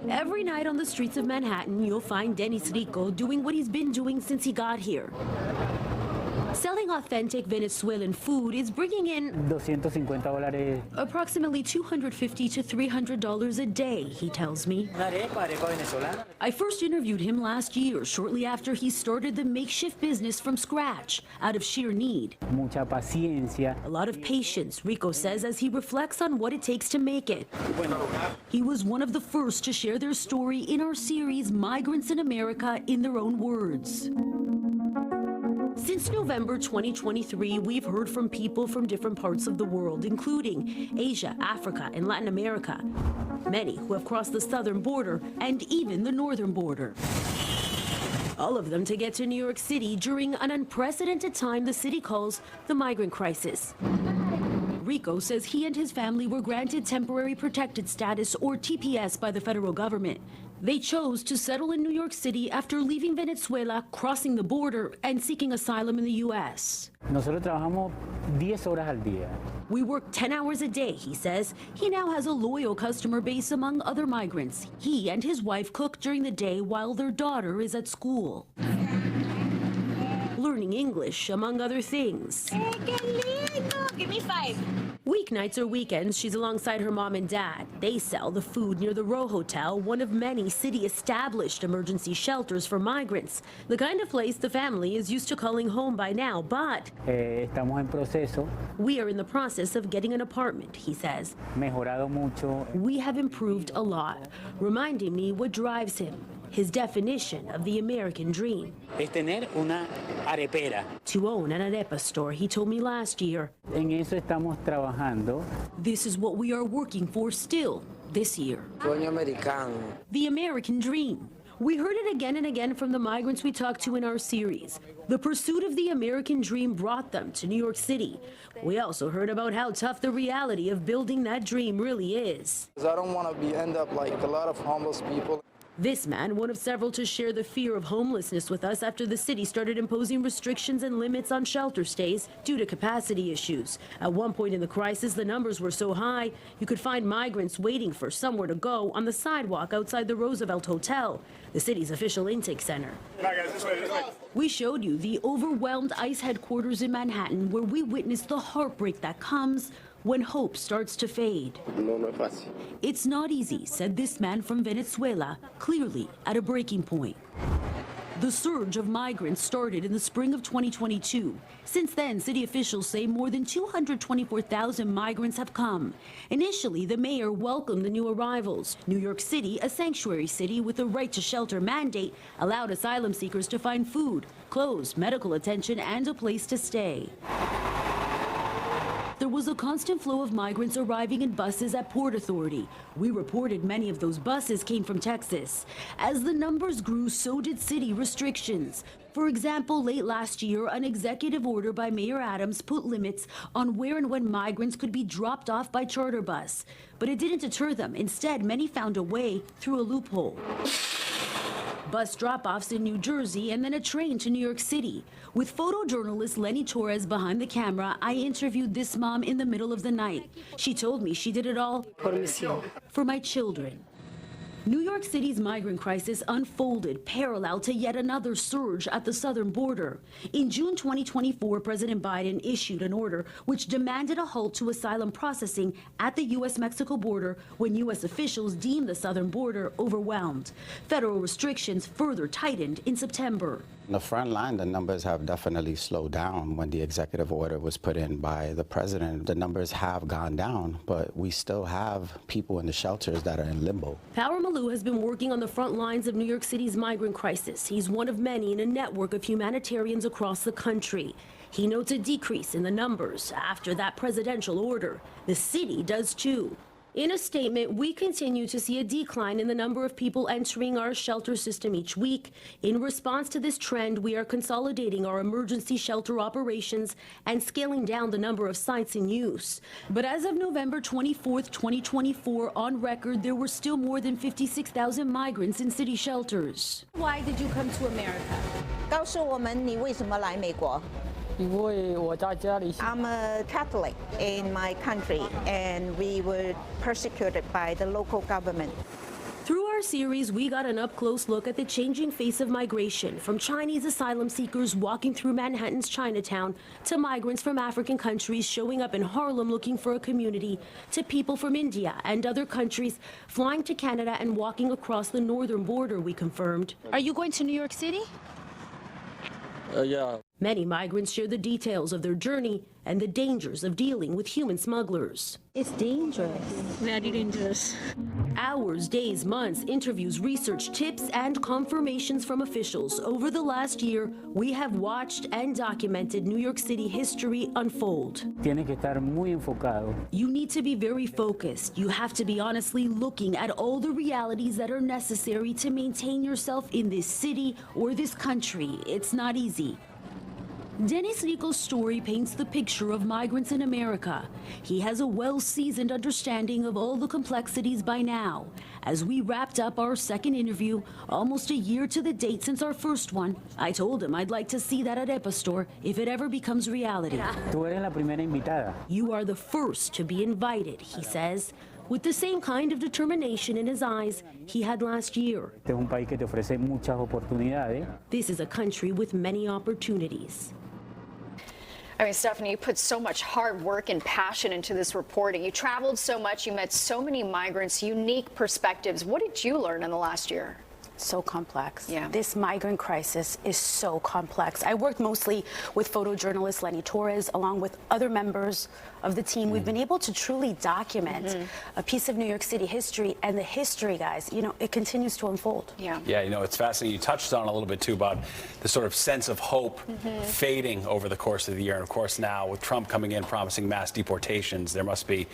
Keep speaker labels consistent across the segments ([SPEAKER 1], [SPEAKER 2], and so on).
[SPEAKER 1] Every night on the streets of Manhattan, you'll find Dennis Rico doing what he's been doing since he got here. Selling authentic Venezuelan food is bringing in
[SPEAKER 2] $250.
[SPEAKER 1] approximately $250 to $300 a day, he tells me. I first interviewed him last year, shortly after he started the makeshift business from scratch, out of sheer need.
[SPEAKER 2] Mucha paciencia.
[SPEAKER 1] A lot of patience, Rico says, as he reflects on what it takes to make it. He was one of the first to share their story in our series, Migrants in America, in their own words. Since November 2023, we've heard from people from different parts of the world, including Asia, Africa, and Latin America. Many who have crossed the southern border and even the northern border. All of them to get to New York City during an unprecedented time the city calls the migrant crisis. Rico says he and his family were granted temporary protected status, or TPS, by the federal government. They chose to settle in New York City after leaving Venezuela, crossing the border, and seeking asylum in the U.S.
[SPEAKER 2] Nosotros trabajamos 10 horas al día.
[SPEAKER 1] We work 10 hours a day, he says. He now has a loyal customer base among other migrants. He and his wife cook during the day while their daughter is at school. Learning English, among other things.
[SPEAKER 3] Hey, qué lindo. Give me 5.
[SPEAKER 1] Weeknights or weekends, she's alongside her mom and dad. They sell the food near the Row Hotel, one of many city-established emergency shelters for migrants. The kind of place the family is used to calling home by now, but
[SPEAKER 2] Estamos en proceso.
[SPEAKER 1] we are in the process of getting an apartment, he says.
[SPEAKER 2] Mejorado mucho.
[SPEAKER 1] We have improved a lot, reminding me what drives him, his definition of the American dream.
[SPEAKER 2] Es tener una arepera.
[SPEAKER 1] To own an arepa store, he told me last year.
[SPEAKER 2] En eso estamos trabajando.
[SPEAKER 1] This is what we are working for still this year.
[SPEAKER 4] Sueño americano.
[SPEAKER 1] The American dream. We heard it again and again from the migrants we talked to in our series. The pursuit of the American dream brought them to New York City. We also heard about how tough the reality of building that dream really is.
[SPEAKER 4] I don't want to end up like a lot of homeless people.
[SPEAKER 1] This man, one of several to share the fear of homelessness with us after the city started imposing restrictions and limits on shelter stays due to capacity issues. At one point in the crisis, the numbers were so high, you could find migrants waiting for somewhere to go on the sidewalk outside the Roosevelt Hotel, the city's official intake center. We showed you the overwhelmed ICE headquarters in Manhattan, where we witnessed the heartbreak that comes when hope starts to fade.
[SPEAKER 4] No es fácil.
[SPEAKER 1] It's not easy, said this man from Venezuela, clearly at a breaking point. The surge of migrants started in the spring of 2022. Since then, city officials say more than 224,000 migrants have come. Initially, the mayor welcomed the new arrivals. New York City, a sanctuary city with a right to shelter mandate, allowed asylum seekers to find food, clothes, medical attention, and a place to stay. There was a constant flow of migrants arriving in buses at Port Authority. We reported many of those buses came from Texas. As the numbers grew, so did city restrictions. For example, late last year, an executive order by Mayor Adams put limits on where and when migrants could be dropped off by charter bus. But it didn't deter them. Instead, many found a way through a loophole. Bus drop-offs in New Jersey and then a train to New York City. With photojournalist Lenny Torres behind the camera, I interviewed this mom in the middle of the night. She told me she did it all for my children. New York City's migrant crisis unfolded parallel to yet another surge at the southern border. In June 2024, President Biden issued an order which demanded a halt to asylum processing at the U.S.-Mexico border when U.S. officials deemed the southern border overwhelmed. Federal restrictions further tightened in September.
[SPEAKER 5] On the front line, the numbers have definitely slowed down. When the executive order was put in by the president, the numbers have gone down, but we still have people in the shelters that are in limbo.
[SPEAKER 1] Power Malou has been working on the front lines of New York City's migrant crisis. He's one of many in a network of humanitarians across the country. He notes a decrease in the numbers after that presidential order. The city does too. In a statement, we continue to see a decline in the number of people entering our shelter system each week. In response to this trend, we are consolidating our emergency shelter operations and scaling down the number of sites in use. But as of November 24th, 2024, on record, there were still more than 56,000 migrants in city shelters.
[SPEAKER 3] Why did you come to America?
[SPEAKER 6] 告诉我们你为什么来美国 I'm a Catholic in my country, and we were persecuted by the local government.
[SPEAKER 1] Through our series, we got an up-close look at the changing face of migration, from Chinese asylum seekers walking through Manhattan's Chinatown, to migrants from African countries showing up in Harlem looking for a community, to people from India and other countries flying to Canada and walking across the northern border, we confirmed.
[SPEAKER 3] Are you going to New York City?
[SPEAKER 7] Yeah.
[SPEAKER 1] Many migrants share the details of their journey and the dangers of dealing with human smugglers.
[SPEAKER 3] It's dangerous. Very dangerous.
[SPEAKER 1] Hours, days, months, interviews, research, tips, and confirmations from officials. Over the last year, we have watched and documented New York City history unfold.
[SPEAKER 2] Tienes que estar muy enfocado.
[SPEAKER 1] You need to be very focused. You have to be honestly looking at all the realities that are necessary to maintain yourself in this city or this country. It's not easy. Dennis Rico's story paints the picture of migrants in America. He has a well-seasoned understanding of all the complexities by now. As we wrapped up our second interview, almost a year to the date since our first one, I told him I'd like to see that arepa store if it ever becomes reality.
[SPEAKER 2] Tú eres la primera invitada.
[SPEAKER 1] You are the first to be invited, he says, with the same kind of determination in his eyes he had last year.
[SPEAKER 2] Este es un país que te ofrece muchas oportunidades.
[SPEAKER 1] This is a country with many opportunities.
[SPEAKER 8] I mean, Stephanie, you put so much hard work and passion into this reporting. You traveled so much, you met so many migrants, unique perspectives. What did you learn in the last year?
[SPEAKER 9] So complex.
[SPEAKER 8] Yeah.
[SPEAKER 9] This migrant crisis is so complex. I worked mostly with photojournalist Lenny Torres, along with other members of the team. We've been able to truly document a piece of New York City history, and the history, guys, you know, it continues to unfold.
[SPEAKER 8] Yeah.
[SPEAKER 10] Yeah, you know, it's fascinating. You touched on a little bit, too, about the sort of sense of hope fading over the course of the year. And, of course, now with Trump coming in promising mass deportations, there must be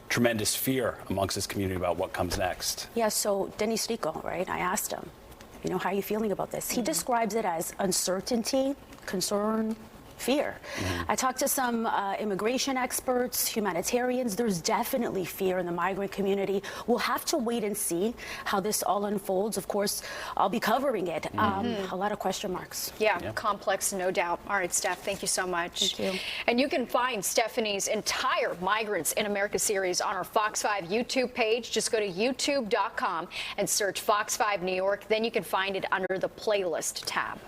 [SPEAKER 10] tremendous fear amongst this community about what comes next.
[SPEAKER 9] Yeah, so Dennis Rico, right, I asked him, you know, how are you feeling about this? He describes it as uncertainty, concern, fear. I talked to some immigration experts, humanitarians. There's definitely fear in the migrant community. We'll have to wait and see how this all unfolds. Of course, I'll be covering it. A lot of question marks.
[SPEAKER 8] Yeah, complex, no doubt. All right, Steph, thank you so much.
[SPEAKER 9] Thank you.
[SPEAKER 8] And you can find Stephanie's entire Migrants in America series on our Fox 5 YouTube page. Just go to youtube.com and search Fox 5 New York. Then you can find it under the playlist tab.